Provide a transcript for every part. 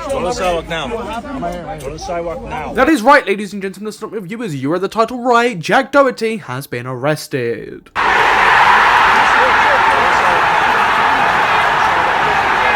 Go to the sidewalk now. Go to the sidewalk now. That is right, ladies and gentlemen, stop viewers, you are the title right. Jack Doherty has been arrested.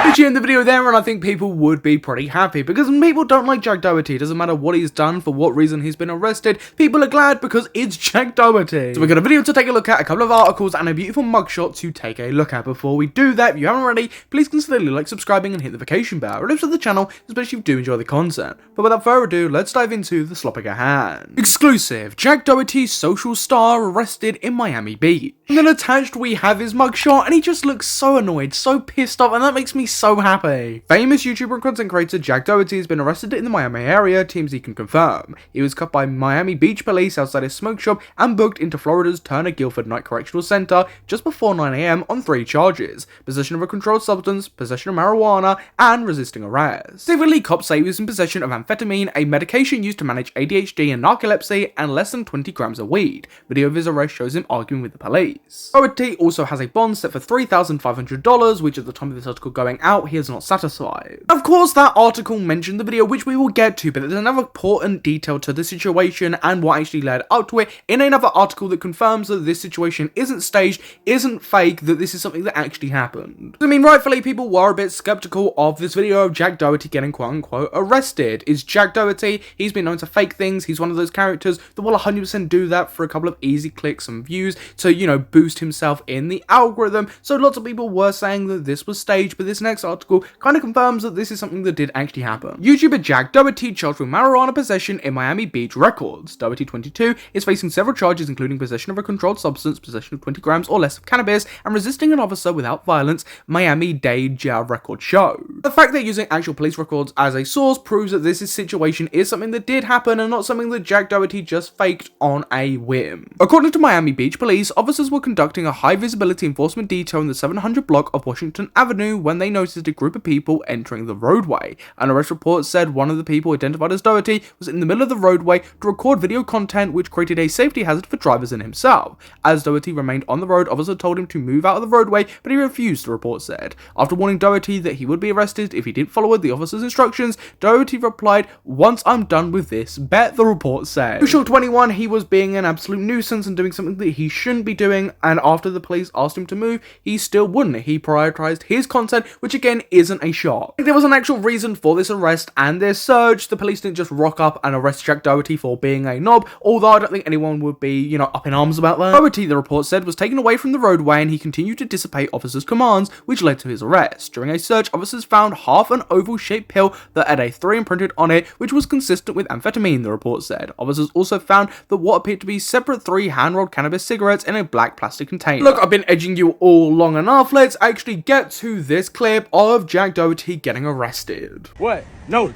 Did you end the video there? And I think people would be pretty happy because people don't like Jack Doherty. It doesn't matter what he's done, for what reason he's been arrested. People are glad because it's Jack Doherty. So we've got a video to take a look at, a couple of articles, and a beautiful mugshot to take a look at. Before we do that, if you haven't already, please consider like, subscribing, and hit the notification bell. It helps with the channel, especially if you do enjoy the content. But without further ado, let's dive into the sloppy hand. Exclusive: Jack Doherty, social star, arrested in Miami Beach. And then attached we have his mugshot, and he just looks so annoyed, so pissed off, and that makes me so happy. Famous YouTuber and content creator Jack Doherty has been arrested in the Miami area, TMZ can confirm. He was cut by Miami Beach police outside his smoke shop and booked into Florida's Turner Guilford Night Correctional Center just before 9 AM on 3 charges: possession of a controlled substance, possession of marijuana, and resisting arrest. Specifically, cops say he was in possession of amphetamine, a medication used to manage ADHD and narcolepsy, and less than 20 grams of weed. Video of his arrest shows him arguing with the police. Doherty also has a bond set for $3,500, which at the time of this article going out, he is not satisfied. Of course, that article mentioned the video, which we will get to, but there's another important detail to the situation and what actually led up to it in another article that confirms that this situation isn't staged, isn't fake, that this is something that actually happened. I mean, rightfully, people were a bit skeptical of this video of Jack Doherty getting quote-unquote arrested. Is Jack Doherty, he's been known to fake things, he's one of those characters that will 100% do that for a couple of easy clicks and views to, you know, boost himself in the algorithm. So lots of people were saying that this was staged, but this next article kind of confirms that this is something that did actually happen. YouTuber Jack Doherty charged with marijuana possession in Miami Beach records. Doherty, 22, is facing several charges including possession of a controlled substance, possession of 20 grams or less of cannabis, and resisting an officer without violence, Miami-Dade jail record showed. The fact that using actual police records as a source proves that this situation is something that did happen and not something that Jack Doherty just faked on a whim. According to Miami Beach police, officers were conducting a high visibility enforcement detail in the 700 block of Washington Avenue when they noticed a group of people entering the roadway. An arrest report said one of the people identified as Doherty was in the middle of the roadway to record video content which created a safety hazard for drivers and himself. As Doherty remained on the road, officers told him to move out of the roadway, but he refused, the report said. After warning Doherty that he would be arrested if he didn't follow the officer's instructions, Doherty replied, "Once I'm done with this, bet," the report said. To show 21, he was being an absolute nuisance and doing something that he shouldn't be doing, and after the police asked him to move, he still wouldn't. He prioritized his content, which again isn't a shock. There was an actual reason for this arrest and this search. The police didn't just rock up and arrest Jack Doherty for being a knob, although I don't think anyone would be, you know, up in arms about that. Doherty, the report said, was taken away from the roadway and he continued to disobey officers' commands, which led to his arrest. During a search, officers found half an oval-shaped pill that had a 3 imprinted on it, which was consistent with amphetamine, the report said. Officers also found that what appeared to be separate 3 hand-rolled cannabis cigarettes in a black plastic container. Look, I've been edging you all long enough. Let's actually get to this clip of Jack Doherty getting arrested. What? No.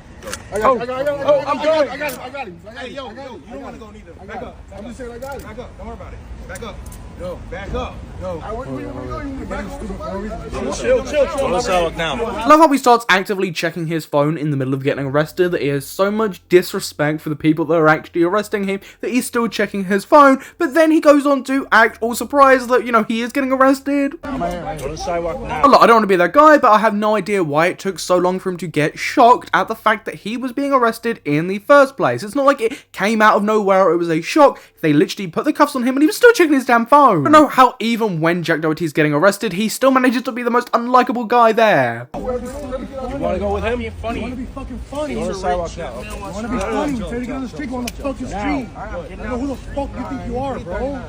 I'm good. I got him. Hey, yo, you don't want to go neither. Back up. I'm just saying I got him. Back up. Don't worry about it. Back up. Yo, back up. Yo. Where you going? Chill. Go to the sidewalk now. I love how he starts actively checking his phone in the middle of getting arrested, that he has so much disrespect for the people that are actually arresting him that he's still checking his phone, but then he goes on to act all surprised that, you know, he is getting arrested. Go to the sidewalk now. Look, I don't want to be that guy, but I have no idea why it took so long for him to get shocked at the fact that he was being arrested in the first place. It's not like it came out of nowhere, it was a shock. They literally put the cuffs on him and he was still checking his damn phone. I don't know how even when Jack Doherty is getting arrested, he still manages to be the most unlikable guy there. You want to go with him? You're funny. You want to be fucking funny. Go to the sidewalk now. You want to be funny. You try to get on the street, go on the fucking street. I know who the fuck you think you are, bro.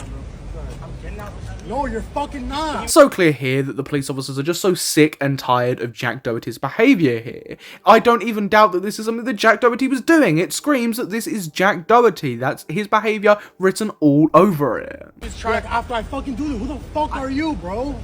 No, you're fucking not. So clear here that the police officers are just so sick and tired of Jack Doherty's behaviour here. I don't even doubt that this is something that Jack Doherty was doing. It screams that this is Jack Doherty. That's his behaviour written all over it. Like, after I fucking do this, who the fuck are you, bro?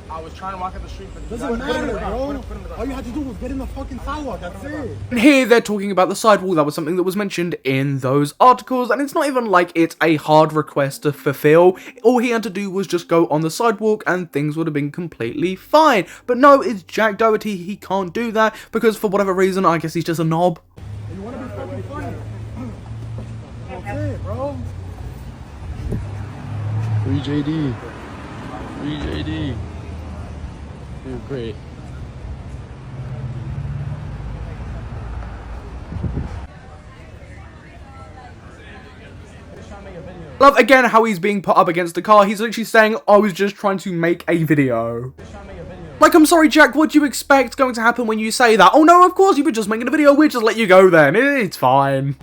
I was trying to walk up the street. Doesn't matter, bro. All you had to do was get in the fucking sidewalk. That's it. And here they're talking about the sidewalk. That was something that was mentioned in those articles, and it's not even like it's a hard request to fulfill. All he had to do was just go on the sidewalk and things would have been completely fine. But no, it's Jack Doherty. He can't do that because for whatever reason, I guess he's just a knob. You want to be fucking funny? That's it, bro. Free JD. Free JD. You're great. Love again how he's being put up against the car. He's literally saying, I was just trying to make a video. Like, I'm sorry, Jack, what do you expect going to happen when you say that? Oh no, of course, you were just making a video, we'll just let you go then. It's fine.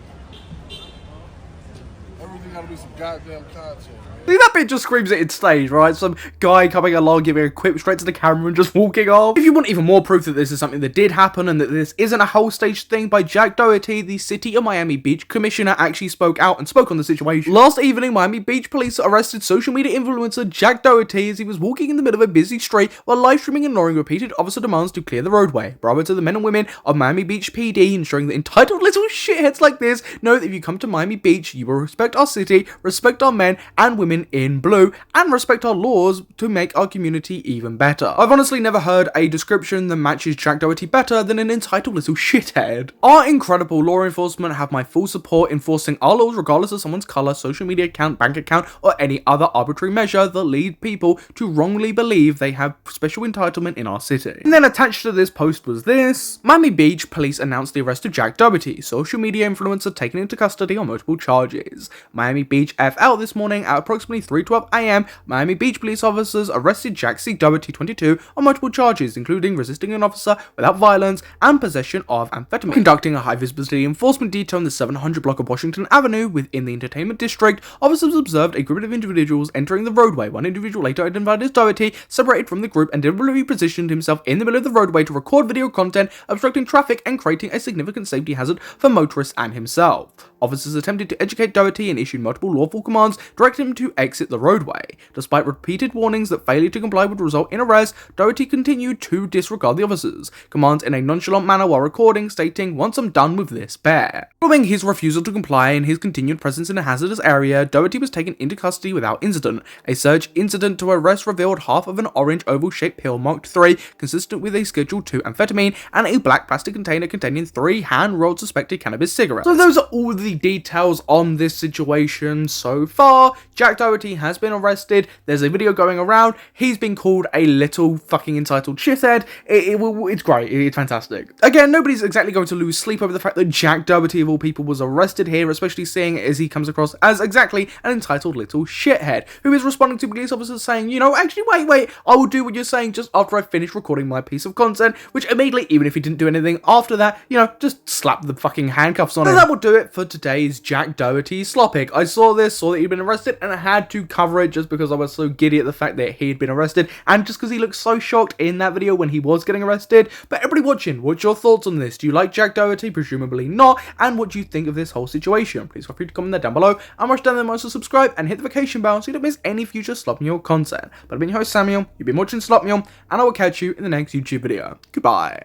Everything gotta be some goddamn content. See, that bit just screams at its stage, right? Some guy coming along, giving a quip straight to the camera and just walking off. If you want even more proof that this is something that did happen and that this isn't a whole stage thing by Jack Doherty, the City of Miami Beach commissioner actually spoke out and spoke on the situation. Last evening, Miami Beach police arrested social media influencer Jack Doherty as he was walking in the middle of a busy street while live streaming and ignoring repeated officer demands to clear the roadway. Bravo to the men and women of Miami Beach PD, ensuring that entitled little shitheads like this know that if you come to Miami Beach, you will respect our city, respect our men and women in blue, and respect our laws to make our community even better. I've honestly never heard a description that matches Jack Doherty better than an entitled little shithead. Our incredible law enforcement have my full support enforcing our laws regardless of someone's colour, social media account, bank account, or any other arbitrary measure that lead people to wrongly believe they have special entitlement in our city. And then attached to this post was this. Miami Beach police announced the arrest of Jack Doherty, social media influencer taken into custody on multiple charges. Miami Beach FL this morning at approximately 3:12 AM, Miami Beach police officers arrested Jack C. Doherty, 22, on multiple charges, including resisting an officer without violence and possession of amphetamine. Conducting a high-visibility enforcement detail in the 700 block of Washington Avenue within the entertainment district, officers observed a group of individuals entering the roadway. One individual, later identified as Doherty, separated from the group and deliberately positioned himself in the middle of the roadway to record video content, obstructing traffic and creating a significant safety hazard for motorists and himself. Officers attempted to educate Doherty and issued multiple lawful commands directing him to exit the roadway. Despite repeated warnings that failure to comply would result in arrest, Doherty continued to disregard the officers' commands in a nonchalant manner while recording, stating, "Once I'm done with this, bear." Following his refusal to comply and his continued presence in a hazardous area, Doherty was taken into custody without incident. A search incident to arrest revealed half of an orange oval-shaped pill marked 3, consistent with a Schedule 2 amphetamine, and a black plastic container containing 3 hand-rolled suspected cannabis cigarettes. So those are all the details on this situation so far. Jack Doherty has been arrested. There's a video going around. He's been called a little fucking entitled shithead. It's great. It's fantastic. Again, nobody's exactly going to lose sleep over the fact that Jack Doherty, of all people, was arrested here, especially seeing as he comes across as exactly an entitled little shithead who is responding to police officers saying, you know, actually, wait, I will do what you're saying just after I finish recording my piece of content, which immediately, even if he didn't do anything after that, you know, just slap the fucking handcuffs on him. That will do it for today's Jack Doherty Slopic. I saw that he'd been arrested, and I had to cover it just because I was so giddy at the fact that he'd been arrested, and just because he looked so shocked in that video when he was getting arrested. But everybody watching, what's your thoughts on this? Do you like Jack Doherty? Presumably not. And what do you think of this whole situation? Please feel free to comment there down below, and watch down there, also subscribe and hit the notification bell so you don't miss any future Slop Mule content. But I've been your host Samuel, you've been watching Slop Mule, and I will catch you in the next YouTube video. Goodbye.